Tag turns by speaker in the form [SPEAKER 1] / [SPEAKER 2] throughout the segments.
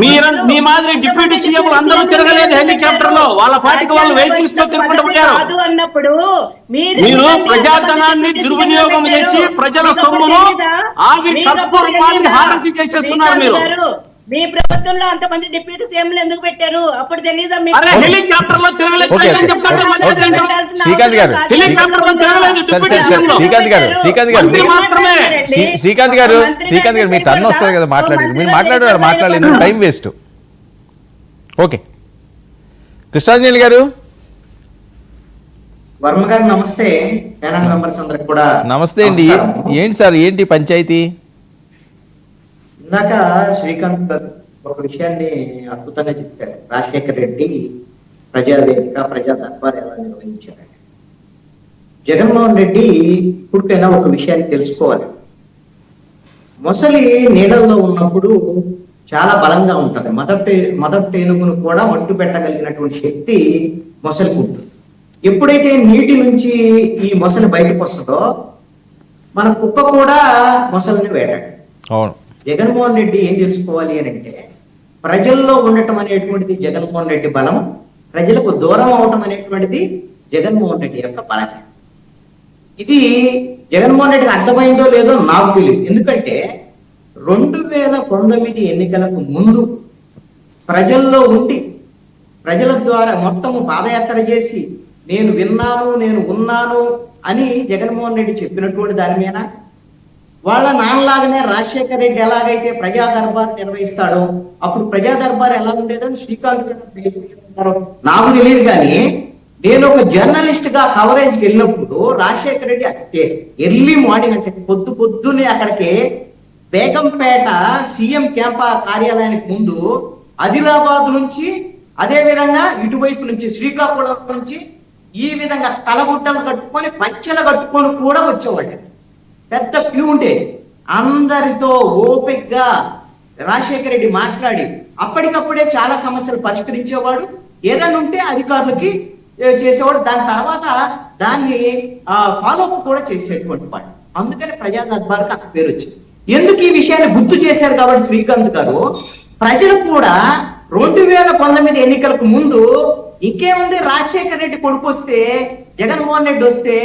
[SPEAKER 1] మీ మాదిరి deputy CM అందరూ తిరగలేదు హెలికాప్టర్ లో, వాళ్ళ పాటికి వాళ్ళు వెహికల్స్ తో తిరుగుకుంటూ పోయారు.
[SPEAKER 2] అన్నప్పుడు
[SPEAKER 1] మీరు ప్రజాధనాన్ని దుర్వినియోగం చేసి ప్రజల సొమ్మును ఆగి కర్పూరాన్ని హారతి చేసేస్తున్నారు. మీరు
[SPEAKER 2] మీ ప్రభుత్వంలో అంతమంది డిప్యూటీ సీఎంలు ఎందుకు పెట్టారు? అప్పుడు తెలియదా మీకు?
[SPEAKER 1] హెలికాప్టర్ లో తిరగలేదు
[SPEAKER 3] శ్రీకాంత్ గారు మీ టర్న్ వస్తుంది కదా మాట్లాడండి. మీరు మాట్లాడలేదు, టైం వేస్ట్. ఓకే, కృష్ణాంజలి గారు.
[SPEAKER 4] వర్మ గారు నమస్తే. ప్యానల్ మెంబర్స్ అందరికి కూడా
[SPEAKER 3] నమస్తే అండి. ఏంటి సార్, ఏంటి పంచాయతీ?
[SPEAKER 4] ఇందాక శ్రీకాంత్ గారు ఒక విషయాన్ని అద్భుతంగా చెప్పారు. రాజశేఖర రెడ్డి ప్రజావేదిక, ప్రజా దర్బార్ ఎలా నిర్వహించారండి. జగన్మోహన్ రెడ్డి ఇప్పటికైనా ఒక విషయాన్ని తెలుసుకోవాలి. మొసలి నీళ్ళల్లో ఉన్నప్పుడు చాలా బలంగా ఉంటుంది. మొదటి ఏనుగును కూడా మట్టు పెట్టగలిగినటువంటి శక్తి మొసలికి ఉంటుంది. ఎప్పుడైతే నీటి నుంచి ఈ మొసలి బయటకు వస్తుందో మన కుక్క కూడా మొసలిని వేటాడు.
[SPEAKER 3] అవును.
[SPEAKER 4] జగన్మోహన్ రెడ్డి ఏం తెలుసుకోవాలి అని అంటే, ప్రజల్లో ఉండటం అనేటువంటిది జగన్మోహన్ రెడ్డి బలం, ప్రజలకు దూరం అవటం అనేటువంటిది జగన్మోహన్ రెడ్డి యొక్క బలం. ఇది జగన్మోహన్ రెడ్డికి అర్థమైందో లేదో నాకు తెలియదు. ఎందుకంటే 2019 ఎన్నికలకు ముందు ప్రజల్లో ఉండి ప్రజల ద్వారా మొత్తము పాదయాత్ర చేసి నేను విన్నాను, నేను ఉన్నాను అని జగన్మోహన్ రెడ్డి చెప్పినటువంటి దాని మీద వాళ్ళ నాన్నలాగానే రాజశేఖర రెడ్డి ఎలాగైతే ప్రజా దర్బార్ నిర్వహిస్తాడో అప్పుడు ప్రజా దర్బార్ ఎలా ఉండేదని శ్రీకాంత్ గారు నాకు తెలియదు. కానీ నేను ఒక జర్నలిస్ట్ గా కవరేజ్కి వెళ్ళినప్పుడు రాజశేఖర రెడ్డి అంతే ఎర్లీ మార్నింగ్ అంటే పొద్దునే అక్కడికి బేగంపేట సీఎం క్యాంప్ కార్యాలయానికి ముందు ఆదిలాబాద్ నుంచి, అదే విధంగా ఇటువైపు నుంచి శ్రీకాకుళం నుంచి ఈ విధంగా తలగుడ్డలు కట్టుకొని పంచెలు కట్టుకొని కూడా వచ్చేవాళ్ళు. పెద్ద క్యూ ఉండేది. అందరితో ఓపికగా రాజశేఖర రెడ్డి మాట్లాడి అప్పటికప్పుడే చాలా సమస్యలు పరిష్కరించేవాడు. ఏదైనా ఉంటే అధికారులకి చేసేవాడు. దాని తర్వాత దాన్ని ఫాలోఅప్ కూడా చేసేటువంటి వాడు. అందుకని ప్రజా దర్బార్కి అంత పేరు వచ్చింది. ఎందుకు ఈ విషయాన్ని గుర్తు చేశారు కాబట్టి శ్రీకాంత్ గారు, ప్రజలు కూడా 2019 ఎన్నికలకు ముందు ఇంకేముంది, రాజశేఖర రెడ్డి కొడుకు వస్తే, జగన్మోహన్ రెడ్డి వస్తే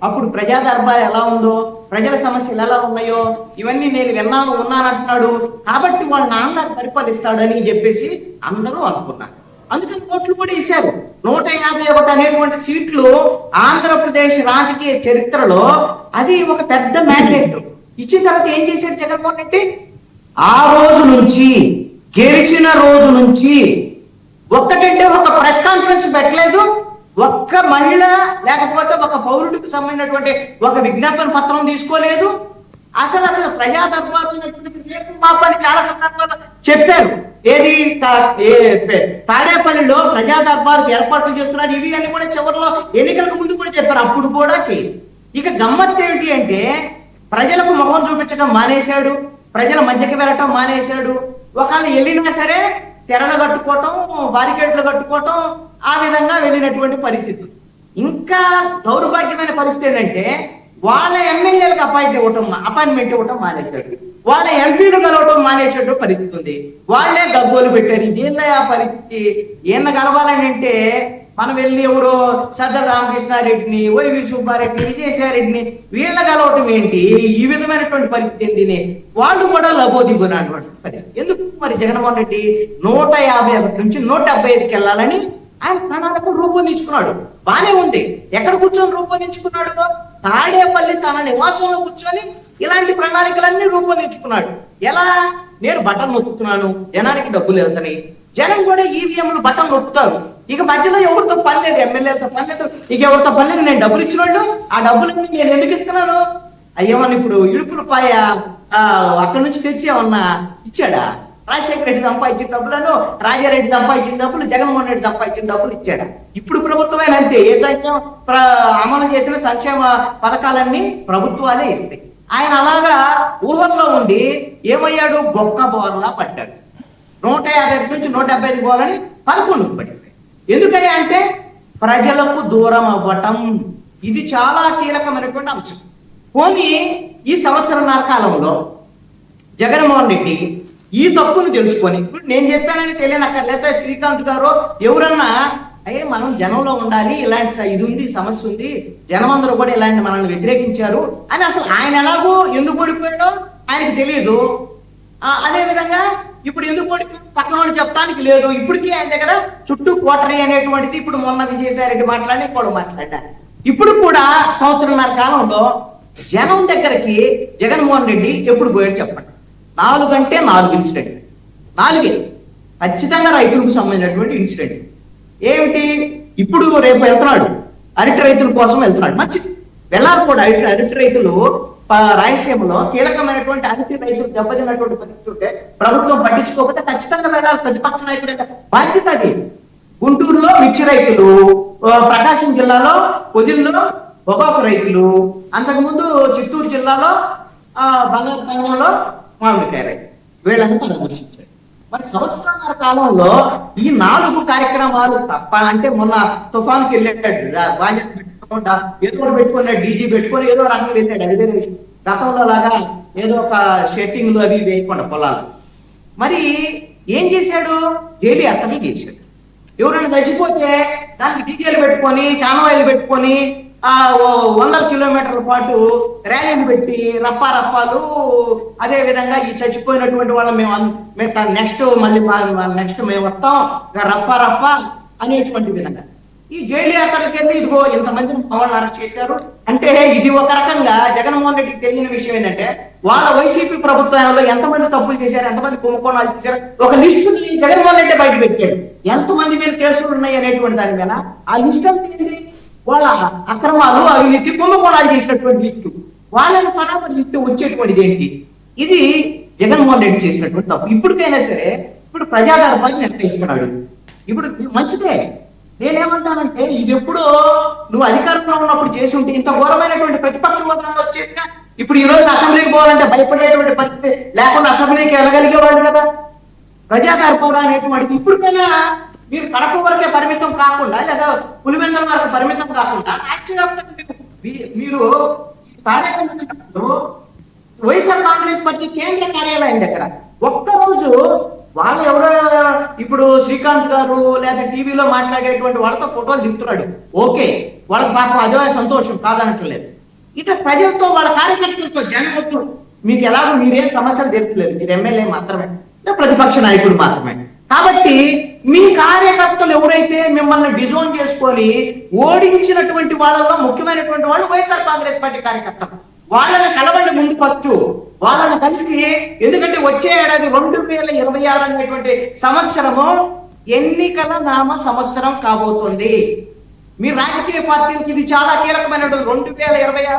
[SPEAKER 4] అప్పుడు ప్రజా దర్బార్ ఎలా ఉందో, ప్రజల సమస్యలు ఎలా ఉన్నాయో ఇవన్నీ నేను ఉన్నానంటున్నాడు కాబట్టి వాళ్ళ నాన్న పరిపాలిస్తాడని చెప్పేసి అందరూ అనుకున్నారు. అందుకని ఓట్లు కూడా ఇచ్చారు. 151 అనేటువంటి సీట్లు ఆంధ్రప్రదేశ్ రాజకీయ చరిత్రలో అది ఒక పెద్ద మ్యాండేట్. ఇచ్చిన తర్వాత ఏం చేశాడు జగన్మోహన్ రెడ్డి? ఆ రోజు నుంచి, గెలిచిన రోజు నుంచి ఒక్కటంటే ఒక ప్రెస్ కాన్ఫరెన్స్ పెట్టలేదు. ఒక్క మహిళ లేకపోతే ఒక పౌరుడికి సంబంధించినటువంటి ఒక విజ్ఞాపన పత్రం తీసుకోలేదు. అసలు ప్రజా దర్బార్ మాపని చాలా సందర్భాలు చెప్పారు. ఏది తాడేపల్లిలో ప్రజా దర్బార్ ఏర్పాట్లు చేస్తున్నారు. ఇవి అని కూడా చివరిలో ఎన్నికలకు ముందు కూడా చెప్పారు. అప్పుడు కూడా చేయదు. ఇక గమ్మత్తు ఏంటి అంటే, ప్రజలకు ముఖం చూపించడం మానేశాడు, ప్రజల మధ్యకి వెళ్ళటం మానేశాడు. ఒకవేళ వెళ్ళినా సరే తెరలు కట్టుకోవటం, బారికేడ్లు కట్టుకోవటం, ఆ విధంగా వెళ్ళినటువంటి పరిస్థితి. ఇంకా దౌర్భాగ్యమైన పరిస్థితి ఏంటంటే, వాళ్ళ ఎమ్మెల్యేలకు అపాయింట్మెంట్ ఇవ్వటం మానేశాడు, వాళ్ళ ఎంపీలు కలవటం మానేసేట పరిస్థితి ఉంది. వాళ్లే గగ్గోలు పెట్టారు. ఇదేందా ఆ పరిస్థితి? ఏమన్నా కలవాలని అంటే మనం వెళ్ళి ఎవరో సజ్జల రామకృష్ణారెడ్డిని, వైవి సుబ్బారెడ్డిని, విజయసాయిరెడ్డిని వీళ్ళ కలవటం ఏంటి? ఈ విధమైనటువంటి పరిస్థితి ఏంటిని వాళ్ళు కూడా లబోదిగునటువంటి పరిస్థితి. ఎందుకు మరి జగన్మోహన్ రెడ్డి 151 నుంచి 175కి వెళ్ళాలని ఆయన ప్రణాళిక రూపొందించుకున్నాడు. బానే ఉంది. ఎక్కడ కూర్చొని రూపొందించుకున్నాడు? తాడేపల్లి తన నివాసంలో కూర్చొని ఇలాంటి ప్రణాళికలన్నీ రూపొందించుకున్నాడు. ఎలా? నేను బటన్ నొక్కుతున్నాను, జనానికి డబ్బులు వెళ్తాయి, జనం కూడా ఈవీఎంలు బటన్ నొక్కుతారు. ఇక మధ్యలో ఎవరితో పని లేదు, ఎమ్మెల్యేతో పని లేదు, ఇక ఎవరితో పని లేదు. నేను డబ్బులు ఇచ్చిన వాళ్ళు ఆ డబ్బులన్నీ నేను ఎందుకు ఇస్తున్నాను? అయ్యేమన్నా ఇప్పుడు ఇడుపులపాయ అక్కడి నుంచి తెచ్చి ఏమన్నా ఇచ్చాడా? రాజశేఖర రెడ్డి సంపాదించిన డబ్బులను, రాజారెడ్డి సంపాదించిన డబ్బులు, జగన్మోహన్ రెడ్డి సంపాదించిన డబ్బులు ఇచ్చాడా? ఇప్పుడు ప్రభుత్వమే అంతే. ఏ సంక్షేమ అమలు చేసిన సంక్షేమ పథకాలన్నీ ప్రభుత్వాలే ఇస్తాయి. ఆయన అలాగా ఊహల్లో ఉండి ఏమయ్యాడు? బొక్క బోర్లా పడ్డాడు. 150 నుంచి 175 పోవాలని 11కు పడింది. ఎందుకయ్యా అంటే ప్రజలకు దూరం అవ్వటం. ఇది చాలా కీలకమైనటువంటి అంశం. పోనీ ఈ సంవత్సరన్నర కాలంలో జగన్మోహన్ రెడ్డి ఈ తప్పును తెలుసుకొని ఇప్పుడు నేను చెప్పానని తెలియనక్కర్లేదా శ్రీకాంత్ గారు ఎవరన్నా అయ్యే మనం జనంలో ఉండాలి, ఇలాంటి ఇది ఉంది, సమస్య ఉంది, జనం అందరూ కూడా ఇలాంటి మనల్ని వ్యతిరేకించారు అని అసలు ఆయన ఎలాగో ఎందుకు ఓడిపోయాడో ఆయనకి తెలియదు. అదే విధంగా ఇప్పుడు ఎందుకు ఓడిపోయాడు పక్కన వాళ్ళు చెప్పడానికి లేదు. ఇప్పటికీ ఆయన దగ్గర చుట్టూ కోటరీ అనేటువంటిది ఇప్పుడు మొన్న విజయసాయిరెడ్డి మాట్లాడి కూడా మాట్లాడారు. ఇప్పుడు కూడా సంవత్సరంన్నర కాలంలో జనం దగ్గరికి జగన్మోహన్ రెడ్డి ఎప్పుడు పోయాడు చెప్పండి. 4 అంటే 4 ఇన్సిడెంట్, 4 ఖచ్చితంగా రైతులకు సంబంధించినటువంటి ఇన్సిడెంట్. ఏమిటి ఇప్పుడు రేపు వెళ్తున్నాడు అరటి రైతుల కోసం వెళ్తున్నాడు, మంచిది వెళ్ళాలి కూడా. అరటి రైతులు రాయలసీమలో కీలకమైనటువంటి అరటి రైతులు దెబ్బతిన్నటువంటి పరిస్థితి ఉంటే ప్రభుత్వం పట్టించుకోకపోతే ఖచ్చితంగా వెళ్ళాలి, ప్రతిపక్ష నాయకుడు బాధ్యత అది. గుంటూరులో మిర్చి రైతులు, ప్రకాశం జిల్లాలో పొదిల్లో పొగాకు రైతులు, అంతకుముందు చిత్తూరు జిల్లాలో బంగారు పంగంలో మామిడికాయ రైతులు, వీళ్ళని పరామర్శించారు. మరి సంవత్సరాల కాలంలో ఈ 4 కార్యక్రమాలు తప్ప, అంటే మొన్న తుఫాన్కి వెళ్ళాడు, బాధ్యత పెట్టుకోకుండా ఏదో ఒకటి పెట్టుకున్నాడు, డీజీ పెట్టుకొని ఏదో రకంగా వెళ్ళాడు, అదే విషయం. గతంలో లాగా ఏదో ఒక షెట్టింగ్లు అవి వేయకుండా పొలాలు. మరి ఏం చేశాడు? డైలీ అత్తనే చేశాడు. ఎవరైనా చచ్చిపోతే దానికి డీజేలు పెట్టుకొని, కాన్వాయిలు పెట్టుకొని 100 కిలోమీటర్ల పాటు ర్యాలీలు పెట్టి రప్పాలు, అదే విధంగా ఈ చచ్చిపోయినటువంటి వాళ్ళు మేము నెక్స్ట్ మేము వస్తాం రప్ప అనేటువంటి విధంగా ఈ జైలు యాత్రలకి వెళ్ళి ఇదిగో ఇంతమందిని పవన్ అరెస్ట్ చేశారు అంటే ఇది ఒక రకంగా జగన్మోహన్ రెడ్డికి తెలియని విషయం ఏంటంటే వాళ్ళ వైసీపీ ప్రభుత్వంలో ఎంతమంది తప్పులు చేశారు, ఎంతమంది కుంభకోణాలు చేశారు, ఒక లిస్టుని జగన్మోహన్ రెడ్డి బయట పెట్టాడు. ఎంతమంది మీద కేసులు ఉన్నాయి అనేటువంటి దాని మీద ఆ లిస్ట్ అంతా ఏంది? వాళ్ళ అక్రమాలు, అవినీతి, కుంభకోణాలు చేసినటువంటి లిస్టు. వాళ్ళని పరామర్శిస్తూ వచ్చేటువంటిది ఏంటి? ఇది జగన్మోహన్ రెడ్డి చేసినటువంటి తప్పు. ఇప్పటికైనా సరే ఇప్పుడు ప్రజాదరబాన్ని నిర్ణయిస్తున్నాడు. ఇప్పుడు మంచిదే. నేనేమంటానంటే ఇది ఎప్పుడో నువ్వు అధికారంలో ఉన్నప్పుడు చేసి ఉంటే ఇంత ఘోరమైనటువంటి ప్రతిపక్ష హోదాలో వచ్చేది. ఇప్పుడు ఈ రోజు అసెంబ్లీకి పోవాలంటే భయపడేటువంటి పరిస్థితి లేకుండా అసెంబ్లీకి వెళ్ళగలిగేవాళ్ళు కదా. ప్రజాదర్బార్ అనేటువంటిది ఇప్పటికైనా మీరు కడప వరకే పరిమితం కాకుండా, లేదా పులివెందుల వరకు పరిమితం కాకుండా రాష్ట్ర వ్యాప్తంగా మీరు తాడేపల్లి వైఎస్ఆర్ కాంగ్రెస్ పార్టీ కేంద్ర కార్యాలయం దగ్గర ఒక్కరోజు వాళ్ళు ఎవరో ఇప్పుడు శ్రీకాంత్ గారు లేదా టీవీలో మాట్లాడేటువంటి వాళ్ళతో ఫోటోలు దిగుతున్నాడు, ఓకే, వాళ్ళకి పాపం అదే సంతోషం, కాదనట్లేదు. ఇట్లా ప్రజలతో వాళ్ళ కార్యకర్తలతో జనవద్దు. మీకు ఎలాగో మీరేం సమస్యలు తెలుసులేదు, మీరు ఎమ్మెల్యే మాత్రమే, ప్రతిపక్ష నాయకుడు మాత్రమే. కాబట్టి మీ కార్యకర్తలు ఎవరైతే మిమ్మల్ని డిజోన్ చేసుకొని ఓడించినటువంటి వాళ్ళలో ముఖ్యమైనటువంటి వాళ్ళు వైఎస్ఆర్ కాంగ్రెస్ పార్టీ కార్యకర్తలు. వాళ్ళని కలవండి ముందు ఫస్ట్, వాళ్ళని కలిసి. ఎందుకంటే వచ్చే ఏడాది 2026 అనేటువంటి సంవత్సరము ఎన్నికల నామ సంవత్సరం కాబోతుంది. మీ రాజకీయ పార్టీలకి ఇది చాలా కీలకమైనటువంటి 2026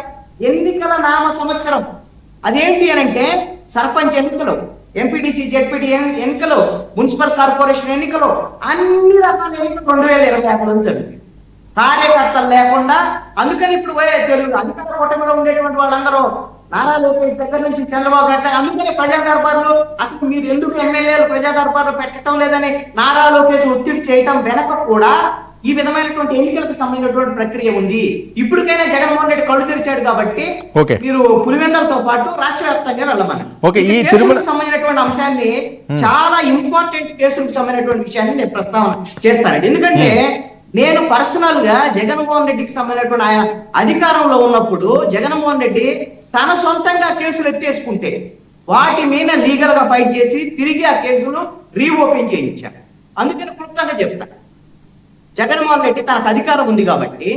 [SPEAKER 4] ఎన్నికల నామ సంవత్సరం. అదేంటి అని అంటే సర్పంచ్ ఎన్నికలు, ఎంపీటీసీ జెడ్పీటీ ఎన్నికలు, మున్సిపల్ కార్పొరేషన్ ఎన్నికలు, అన్ని రకాల ఎన్నికలు 2026 జరుగుతుంది. కార్యకర్తలు లేకుండా. అందుకని ఇప్పుడు తెలుగు అధికార కూటమిలో ఉండేటువంటి వాళ్ళందరూ నారా లోకేష్ దగ్గర నుంచి చంద్రబాబు పెట్టారు. అందుకని ప్రజా దర్బార్లు అసలు మీరు ఎందుకు ఎమ్మెల్యేలు ప్రజా దర్బార్లు పెట్టడం లేదని నారా లోకేష్ ఒత్తిడి చేయటం వెనక కూడా ఈ విధమైనటువంటి ఎన్నికలకు సంబంధించినటువంటి ప్రక్రియ ఉంది. ఇప్పటికైనా జగన్మోహన్ రెడ్డి కళ్ళు తెరిచాడు కాబట్టి మీరు పులివెందులతో పాటు రాష్ట్ర వ్యాప్తంగా వెళ్ళమని కేసులకు సంబంధించినటువంటి అంశాన్ని, చాలా ఇంపార్టెంట్ కేసులకు సంబంధించినటువంటి విషయాన్ని నేను ప్రస్తావన చేస్తానండి. ఎందుకంటే నేను పర్సనల్ గా జగన్మోహన్ రెడ్డికి సంబంధించినటువంటి ఆయన అధికారంలో ఉన్నప్పుడు జగన్మోహన్ రెడ్డి తన సొంతంగా కేసులు ఎత్తేసుకుంటే వాటి మీద లీగల్ గా ఫైట్ చేసి తిరిగి ఆ కేసులు రీఓపెన్ చేయించారు. అందుకని క్లుప్తంగా చెప్తా, జగన్మోహన్ రెడ్డి తనకు అధికారం ఉంది కాబట్టి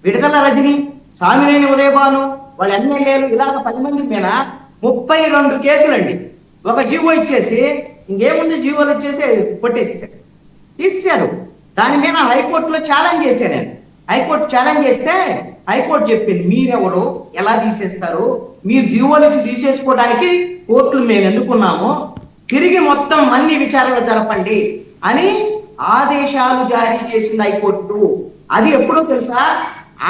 [SPEAKER 4] విడుదల రజని, సామినేని ఉదయభాను, వాళ్ళ ఎమ్మెల్యేలు ఇలాగ 10 మంది మీద 32 కేసులండి. ఒక జీవో ఇచ్చేసి ఇంకేముంది జీవోలు వచ్చేసి కొట్టేసేసారు, తీసేశారు. దాని మీద హైకోర్టులో ఛాలెంజ్ చేశాను నేను. హైకోర్టు ఛాలెంజ్ చేస్తే హైకోర్టు చెప్పింది మీరెవరు, ఎలా తీసేస్తారు, మీరు జీవోలు ఇచ్చి తీసేసుకోవడానికి కోర్టులు మేము ఎందుకున్నాము, తిరిగి మొత్తం అన్ని విచారణలు జరపండి అని ఆదేశాలు జారీ చేసింది హైకోర్టు. అది ఎప్పుడో తెలుసా?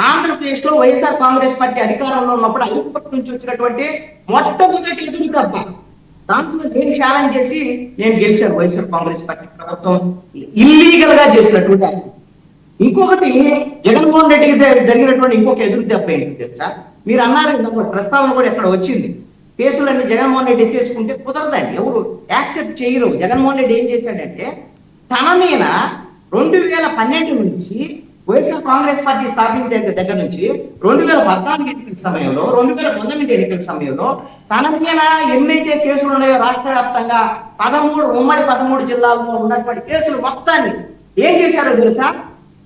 [SPEAKER 4] ఆంధ్రప్రదేశ్ లో వైఎస్ఆర్ కాంగ్రెస్ పార్టీ అధికారంలో ఉన్నప్పుడు హైకోర్టు నుంచి వచ్చినటువంటి మొట్టమొదటి ఎదురు దెబ్బ. దాంట్లో నేను ఛాలెంజ్ చేసి నేను గెలిచాను. వైఎస్ఆర్ కాంగ్రెస్ పార్టీ ప్రభుత్వం ఇల్లీగల్ గా చేసినటువంటి. ఇంకొకటి జగన్మోహన్ రెడ్డికి జరిగినటువంటి ఇంకొక ఎదురు దెబ్బ ఏంటి తెలుసా? మీరు అన్నారు ప్రస్తావన కూడా ఎక్కడ వచ్చింది. కేసులన్నీ జగన్మోహన్ రెడ్డి ఎత్తేసుకుంటే కుదరదండి, ఎవరు యాక్సెప్ట్ చేయరు. జగన్మోహన్ రెడ్డి ఏం చేశాడంటే తన మీద 2012 నుంచి వైఎస్ఆర్ కాంగ్రెస్ పార్టీ స్థాపించిన దగ్గర నుంచి 2014 ఎన్నికల సమయంలో 2019 ఎన్నికల సమయంలో తన మీద ఎన్నైతే కేసులు ఉన్నాయో రాష్ట్ర వ్యాప్తంగా 13 జిల్లాల్లో ఉన్నటువంటి కేసులు మొత్తాన్ని ఏం చేశారో తెలుసా,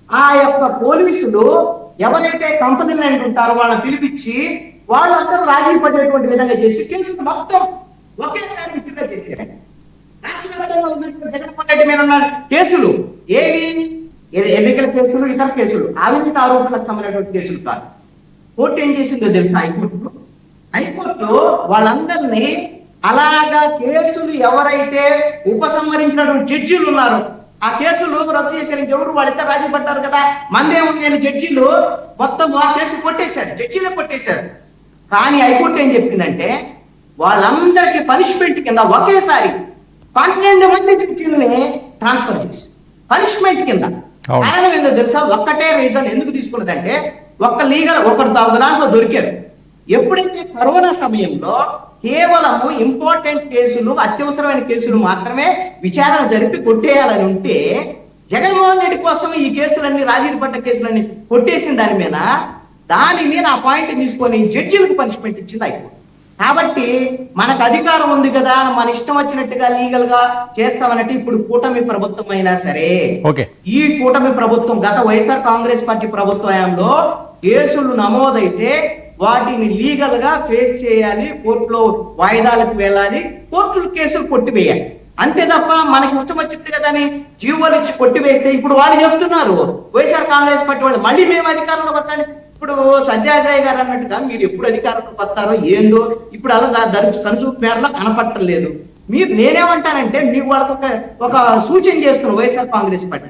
[SPEAKER 4] ఆ యొక్క పోలీసులు ఎవరైతే కంపెనీలు అంటుంటారో వాళ్ళని పిలిపించి వాళ్ళందరూ రాజీ పడేటువంటి విధంగా చేసి కేసులు మొత్తం ఒకేసారి విత్డ్రా చేశారు. రాష్ట్ర వ్యాప్తంగా ఉన్నటువంటి జగన్మోహన్ రెడ్డి మీద ఉన్న కేసులు ఏవి, ఎన్నికల కేసులు, ఇతర కేసులు, అవినీతి ఆరోపణలకు సంబంధించినటువంటి కేసులు కాదు. కోర్టు ఏం చేసిందో తెలుసా, హైకోర్టు వాళ్ళందరినీ అలాగా కేసులు ఎవరైతే ఉపసంహరించినటువంటి జడ్జీలు ఉన్నారో ఆ కేసులు రద్దు చేశారు. ఎవరు వాళ్ళిద్దరు రాజీ పడ్డారు కదా, మందేముంది అని జడ్జీలు మొత్తం ఆ కేసు కొట్టేశారు, జడ్జీలే కొట్టేశారు. కానీ హైకోర్టు ఏం చెప్పిందంటే వాళ్ళందరికీ పనిష్మెంట్ కింద ఒకేసారి 12 మంది జడ్జీలని ట్రాన్స్ఫర్ చేసి పనిష్మెంట్ కింద. కారణం ఏందో తెలుసా, ఒక్కటే రీజన్ ఎందుకు తీసుకున్నదంటే ఒకరు దాంట్లో దొరికారు. ఎప్పుడైతే కరోనా సమయంలో కేవలము ఇంపార్టెంట్ కేసులు, అత్యవసరమైన కేసులు మాత్రమే విచారణ జరిపి కొట్టేయాలని ఉంటే జగన్మోహన్ రెడ్డి కోసం ఈ కేసులన్నీ, రాజీ పడ్డ కేసులన్నీ కొట్టేసిన దాని మీద ఆ పాయింట్ తీసుకొని జడ్జిలకు పనిష్మెంట్ ఇచ్చింది హైకోర్టు. కాబట్టి మనకు అధికారం ఉంది కదా, మన ఇష్టం వచ్చినట్టుగా లీగల్ గా చేస్తామన్నట్టు ఇప్పుడు కూటమి ప్రభుత్వం అయినా సరే, ఈ కూటమి ప్రభుత్వం గత వైఎస్ఆర్ కాంగ్రెస్ పార్టీ ప్రభుత్వంలో కేసులు నమోదైతే వాటిని లీగల్ గా ఫేస్ చేయాలి, కోర్టులో వాయిదాలకు వెళ్ళాలి, కోర్టులు కేసులు కొట్టివేయాలి. అంతే తప్ప మనకి ఇష్టం వచ్చింది కదా అని జీవోలు ఇచ్చి కొట్టివేస్తే ఇప్పుడు వాళ్ళు చెప్తున్నారు వైఎస్ఆర్ కాంగ్రెస్ పార్టీ వాళ్ళు మళ్ళీ మేము అధికారంలోకి వస్తాం. ఇప్పుడు సంజయ్ గారు అన్నట్టుగా మీరు ఎప్పుడు అధికారంలోకి వస్తారో ఏందో ఇప్పుడు అలా కనుచూపు మేరలో కనపట్టలేదు. నేనేమంటానంటే మీకు వాళ్ళకు ఒక సూచన చేస్తున్నాను, వైఎస్ఆర్ కాంగ్రెస్ పార్టీ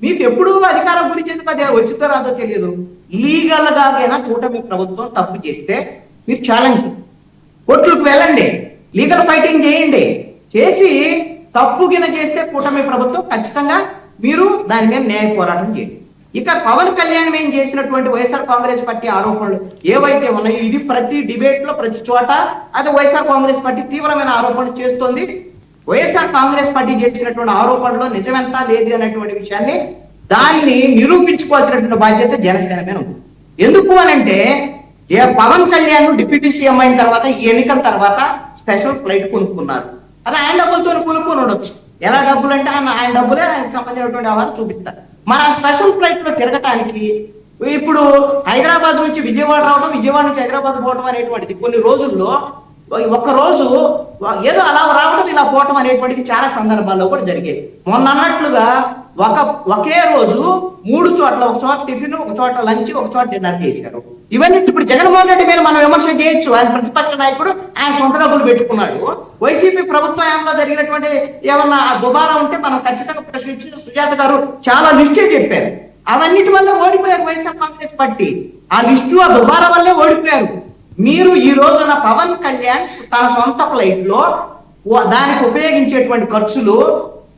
[SPEAKER 4] మీకు ఎప్పుడు అధికారం గురించి ఎందుకు అది వచ్చిందో రాదో తెలియదు. లీగల్ గాగైనా కూటమి ప్రభుత్వం తప్పు చేస్తే మీరు ఛాలెంజ్ కోర్టులకు వెళ్ళండి, లీగల్ ఫైటింగ్ చేయండి, చేసి తప్పు గిన చేస్తే కూటమి ప్రభుత్వం ఖచ్చితంగా మీరు దాని మీద న్యాయ పోరాటం చేయండి. ఇక పవన్ కళ్యాణ్ ఏం చేసినటువంటి వైఎస్ఆర్ కాంగ్రెస్ పార్టీ ఆరోపణలు ఏవైతే ఉన్నాయో ఇది ప్రతి డిబేట్ లో ప్రతి చోట అది వైఎస్ఆర్ కాంగ్రెస్ పార్టీ తీవ్రమైన ఆరోపణలు చేస్తోంది. వైఎస్ఆర్ కాంగ్రెస్ పార్టీ చేసినటువంటి ఆరోపణలో నిజమెంత లేదు అనేటువంటి విషయాన్ని దాన్ని నిరూపించుకోవాల్సినటువంటి బాధ్యత జనసేన మీద ఉంది. ఎందుకు అనంటే పవన్ కళ్యాణ్ డిప్యూటీ సీఎం అయిన తర్వాత ఈ ఎన్నికల తర్వాత స్పెషల్ ఫ్లైట్ కొనుక్కున్నారు. అది ఆయన డబ్బులతో కొనుక్కొని ఉండొచ్చు. ఎలా డబ్బులు అంటే ఆయన డబ్బులే ఆయనకు సంబంధించినటువంటి వ్యవహారం చూపిస్తారు. మన స్పెషల్ ఫ్లైట్ లో తిరగటానికి ఇప్పుడు హైదరాబాద్ నుంచి విజయవాడ రావడం, విజయవాడ నుంచి హైదరాబాద్ పోవడం అనేటువంటిది కొన్ని రోజుల్లో ఒక రోజు ఏదో అలా రావడం ఇలా పోవటం అనేటువంటిది చాలా సందర్భాల్లో కూడా జరిగేది. మొన్న అన్నట్లుగా ఒకే రోజు 3 చోట్ల, ఒక చోట టిఫిన్, ఒక చోట లంచ్, ఒక చోట డిన్నర్ చేశారు. ఇవన్నీ ఇప్పుడు జగన్మోహన్ రెడ్డి మీద మనం విమర్శ చేయొచ్చు, ఆయన ప్రతిపక్ష నాయకుడు, ఆయన సొంత డబ్బులు పెట్టుకున్నాడు. వైసీపీ ప్రభుత్వంలో జరిగినటువంటి ఏమన్నా దుబారా ఉంటే మనం ఖచ్చితంగా ప్రశ్నించి సుజాత గారు చాలా లిస్టే చెప్పారు. అవన్నిటి వల్ల ఓడిపోయారు వైఎస్ఆర్ కాంగ్రెస్ పార్టీ. ఆ లిస్టు ఆ దుబారా వల్లే ఓడిపోయారు. మీరు ఈ రోజున పవన్ కళ్యాణ్ తన సొంత ఫ్లైట్ లో దానికి ఉపయోగించేటువంటి ఖర్చులు